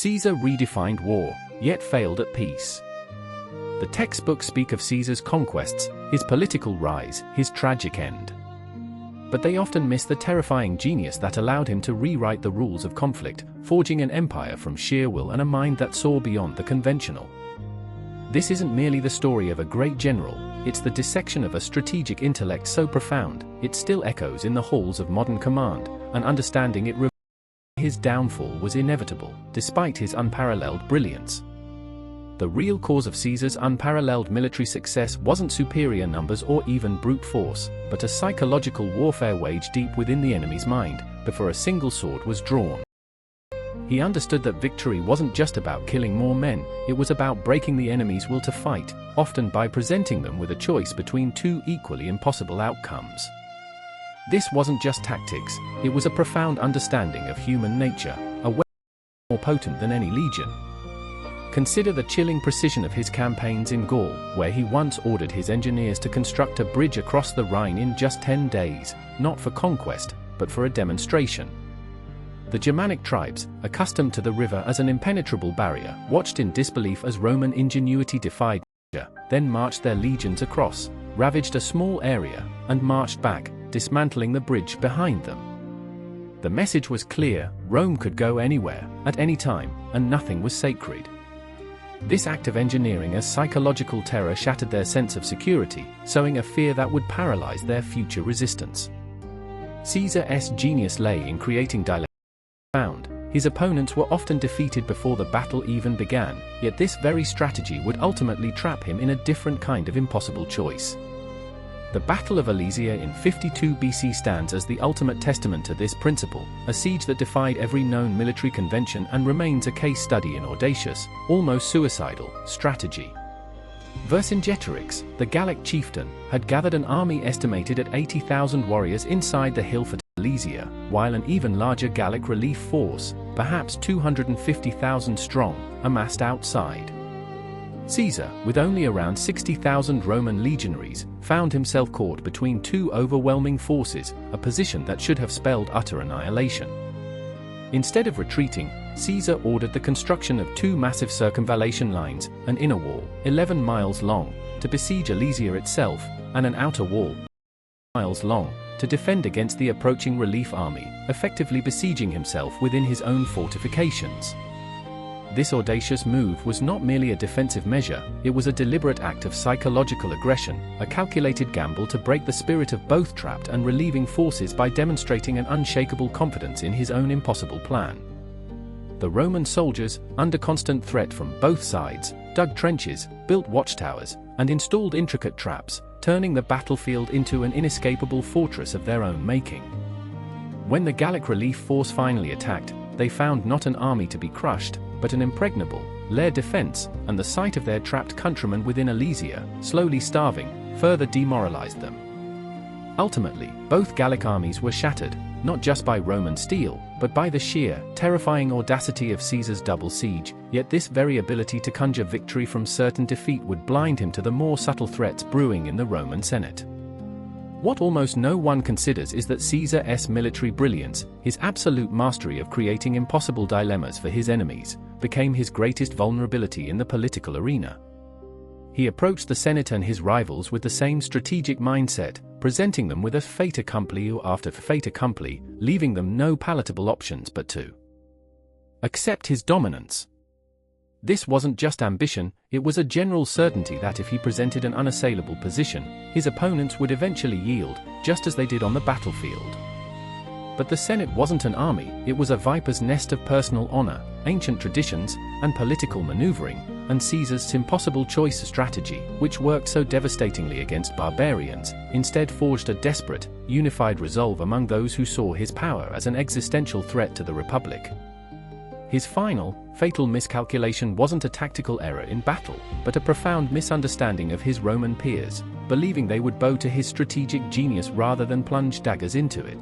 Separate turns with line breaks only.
Caesar redefined war, yet failed at peace. The textbooks speak of Caesar's conquests, his political rise, his tragic end. But they often miss the terrifying genius that allowed him to rewrite the rules of conflict, forging an empire from sheer will and a mind that saw beyond the conventional. This isn't merely the story of a great general, it's the dissection of a strategic intellect so profound, it still echoes in the halls of modern command, and understanding it reveals his downfall was inevitable, despite his unparalleled brilliance. The real cause of Caesar's unparalleled military success wasn't superior numbers or even brute force, but a psychological warfare waged deep within the enemy's mind, before a single sword was drawn. He understood that victory wasn't just about killing more men, it was about breaking the enemy's will to fight, often by presenting them with a choice between two equally impossible outcomes. This wasn't just tactics, it was a profound understanding of human nature, a weapon more potent than any legion. Consider the chilling precision of his campaigns in Gaul, where he once ordered his engineers to construct a bridge across the Rhine in just 10 days, not for conquest, but for a demonstration. The Germanic tribes, accustomed to the river as an impenetrable barrier, watched in disbelief as Roman ingenuity defied nature, then marched their legions across, ravaged a small area, and marched back, dismantling the bridge behind them. The message was clear: Rome could go anywhere, at any time, and nothing was sacred. This act of engineering as psychological terror shattered their sense of security, sowing a fear that would paralyze their future resistance. Caesar's genius lay in creating dilemmas. His opponents were often defeated before the battle even began, yet this very strategy would ultimately trap him in a different kind of impossible choice. The Battle of Alesia in 52 BC stands as the ultimate testament to this principle, a siege that defied every known military convention and remains a case study in audacious, almost suicidal, strategy. Vercingetorix, the Gallic chieftain, had gathered an army estimated at 80,000 warriors inside the hill fort Alesia, while an even larger Gallic relief force, perhaps 250,000 strong, amassed outside. Caesar, with only around 60,000 Roman legionaries, found himself caught between two overwhelming forces, a position that should have spelled utter annihilation. Instead of retreating, Caesar ordered the construction of two massive circumvallation lines, an inner wall, 11 miles long, to besiege Alesia itself, and an outer wall, 10 miles long, to defend against the approaching relief army, effectively besieging himself within his own fortifications. This audacious move was not merely a defensive measure, it was a deliberate act of psychological aggression, a calculated gamble to break the spirit of both trapped and relieving forces by demonstrating an unshakable confidence in his own impossible plan. The Roman soldiers, under constant threat from both sides, dug trenches, built watchtowers, and installed intricate traps, turning the battlefield into an inescapable fortress of their own making. When the Gallic relief force finally attacked, they found not an army to be crushed, but an impregnable, layered defense, and the sight of their trapped countrymen within Alesia, slowly starving, further demoralized them. Ultimately, both Gallic armies were shattered, not just by Roman steel, but by the sheer, terrifying audacity of Caesar's double siege, yet this very ability to conjure victory from certain defeat would blind him to the more subtle threats brewing in the Roman Senate. What almost no one considers is that Caesar's military brilliance, his absolute mastery of creating impossible dilemmas for his enemies, became his greatest vulnerability in the political arena. He approached the Senate and his rivals with the same strategic mindset, presenting them with a fait accompli after fait accompli, leaving them no palatable options but to accept his dominance. This wasn't just ambition, it was a general certainty that if he presented an unassailable position, his opponents would eventually yield, just as they did on the battlefield. But the Senate wasn't an army, it was a viper's nest of personal honor, ancient traditions, and political maneuvering, and Caesar's impossible choice strategy, which worked so devastatingly against barbarians, instead forged a desperate, unified resolve among those who saw his power as an existential threat to the Republic. His final, fatal miscalculation wasn't a tactical error in battle, but a profound misunderstanding of his Roman peers, believing they would bow to his strategic genius rather than plunge daggers into it.